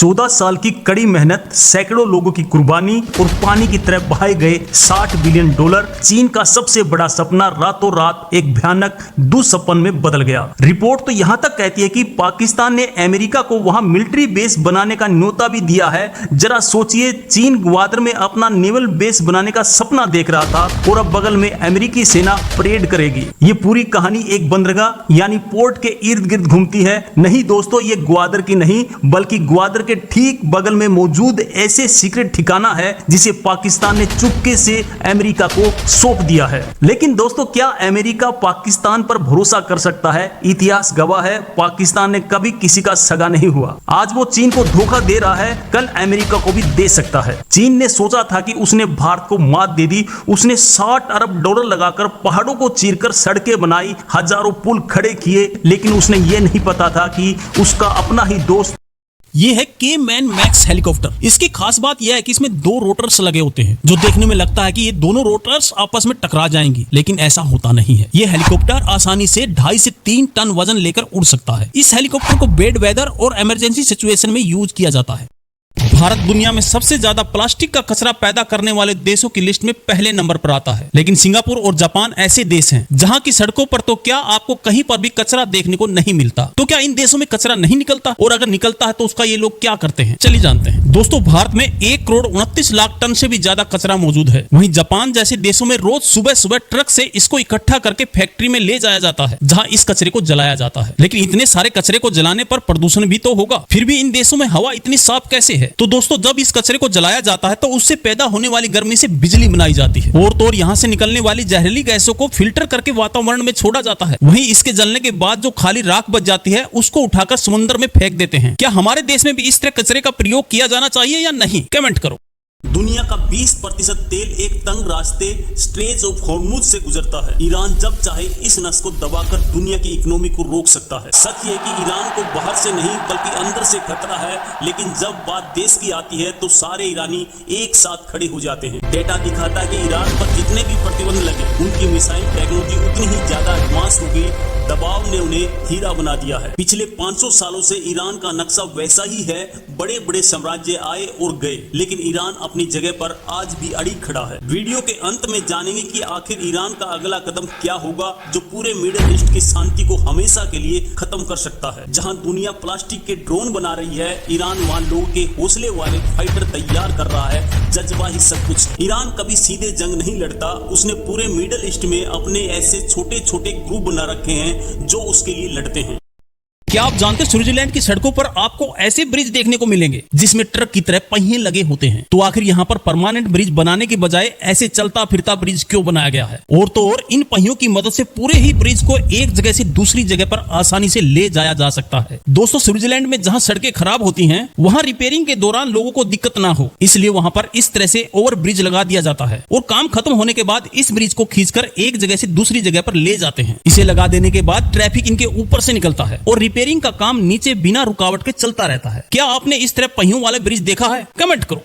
14 साल की कड़ी मेहनत, सैकड़ों लोगों की कुर्बानी और पानी की तरह बहाए गए $60 बिलियन। चीन का सबसे बड़ा सपना रातों रात एक भयानक दुस्सपन में बदल गया। रिपोर्ट तो यहां तक कहती है कि पाकिस्तान ने अमेरिका को वहां मिलिट्री बेस बनाने का न्योता भी दिया है। जरा सोचिए, चीन ग्वादर में अपना नेवल बेस बनाने का सपना देख रहा था और अब बगल में अमेरिकी सेना परेड करेगी। ये पूरी कहानी एक बंदरगाह यानी पोर्ट के इर्द गिर्द घूमती है। नहीं दोस्तों, ये ग्वादर की नहीं बल्कि ग्वादर के ठीक बगल में मौजूद ऐसे सीक्रेट ठिकाना है जिसे पाकिस्तान ने चुपके से अमेरिका को सौंप दिया है। लेकिन दोस्तों, क्या अमेरिका पाकिस्तान पर भरोसा कर सकता है? इतिहास गवाह है, पाकिस्तान ने कभी किसी का सगा नहीं हुआ। आज वो चीन को धोखा दे रहा है, कल अमेरिका को भी दे सकता है। चीन ने सोचा था कि उसने भारत को मात दे दी। उसने $60 अरब लगाकर पहाड़ों को चीरकर सड़कें बनाई, हजारों पुल खड़े किए, लेकिन उसने ये नहीं पता था कि उसका अपना ही दोस्त ये है के-मैन मैक्स हेलीकॉप्टर। इसकी खास बात यह है कि इसमें 2 रोटर्स लगे होते हैं, जो देखने में लगता है कि ये दोनों रोटर्स आपस में टकरा जाएंगी, लेकिन ऐसा होता नहीं है। ये हेलीकॉप्टर आसानी से 2.5 से 3 टन वजन लेकर उड़ सकता है। इस हेलीकॉप्टर को बेड वेदर और इमरजेंसी सिचुएशन में यूज किया जाता है। भारत दुनिया में सबसे ज्यादा प्लास्टिक का कचरा पैदा करने वाले देशों की लिस्ट में पहले नंबर पर आता है, लेकिन सिंगापुर और जापान ऐसे देश हैं जहां की सड़कों पर तो क्या आपको कहीं पर भी कचरा देखने को नहीं मिलता। तो क्या इन देशों में कचरा नहीं निकलता, और अगर निकलता है तो उसका ये लोग क्या करते हैं, चलिए जानते हैं। दोस्तों, भारत में 1,29,00,000 टन से भी ज्यादा कचरा मौजूद है। वहीं जापान जैसे देशों में रोज सुबह सुबह ट्रक से इसको इकट्ठा करके फैक्ट्री में ले जाया जाता है, जहाँ इस कचरे को जलाया जाता है। लेकिन इतने सारे कचरे को जलाने पर प्रदूषण भी तो होगा, फिर भी इन देशों में हवा इतनी साफ कैसे है? तो दोस्तों, जब इस कचरे को जलाया जाता है तो उससे पैदा होने वाली गर्मी से बिजली बनाई जाती है, और तो और यहाँ से निकलने वाली जहरीली गैसों को फिल्टर करके वातावरण में छोड़ा जाता है। वहीं इसके जलने के बाद जो खाली राख बच जाती है उसको उठाकर समुद्र में फेंक देते हैं। क्या हमारे देश में भी इस तरह कचरे का प्रयोग किया जाना चाहिए या नहीं? कमेंट करो। दुनिया का 20% तेल एक तंग रास्ते स्ट्रेट ऑफ हॉर्मुज से गुजरता है। ईरान जब चाहे इस नस को दबाकर दुनिया की इकोनॉमी को रोक सकता है। सच ये कि ईरान को बाहर से नहीं बल्कि अंदर से खतरा है, लेकिन जब बात देश की आती है तो सारे ईरानी एक साथ खड़े हो जाते हैं। डेटा दिखाता है कि ईरान पर जितने भी प्रतिबंध लगे, उनकी मिसाइल टेक्नोलॉजी उतनी ही ज्यादा एडवांस हो गई। दबाव ने उन्हें हीरा बना दिया है। पिछले 500 सालों से ईरान का नक्शा वैसा ही है। बड़े बड़े साम्राज्य आए और गए, लेकिन ईरान अपनी जगह पर आज भी अड़ी खड़ा है। वीडियो के अंत में जानेंगे कि आखिर ईरान का अगला कदम क्या होगा, जो पूरे मिडिल ईस्ट की शांति को हमेशा के लिए खत्म कर सकता है। जहां दुनिया प्लास्टिक के ड्रोन बना रही है, ईरान वहां लोगों के हौसले वाले फाइटर तैयार कर रहा है। जज्बा ही सब कुछ। ईरान कभी सीधे जंग नहीं लड़ता। उसने पूरे मिडिल ईस्ट में अपने ऐसे छोटे छोटे ग्रुप बना रखे हैं जो उसके लिए लड़ते हैं। क्या आप जानते हैं स्विट्जरलैंड की सड़कों पर आपको ऐसे ब्रिज देखने को मिलेंगे जिसमें ट्रक की तरह पहिए लगे होते हैं? तो आखिर यहाँ पर परमानेंट ब्रिज बनाने के बजाय ऐसे चलता फिरता ब्रिज क्यों बनाया गया है? और तो और इन पहियों की मदद से पूरे ही ब्रिज को एक जगह से दूसरी जगह पर आसानी से ले जाया जा सकता है। दोस्तों, स्विट्जरलैंड में जहाँ सड़कें खराब होती हैं, वहाँ रिपेयरिंग के दौरान लोगों को दिक्कत ना हो, इसलिए वहाँ पर इस तरह से ओवर ब्रिज लगा दिया जाता है, और काम खत्म होने के बाद इस ब्रिज को खींचकर एक जगह से दूसरी जगह पर ले जाते हैं। इसे लगा देने के बाद ट्रैफिक इनके ऊपर से निकलता है और रिपेयरिंग का काम नीचे बिना रुकावट के चलता रहता है। क्या आपने इस तरह पहियों वाले ब्रिज देखा है? कमेंट करो।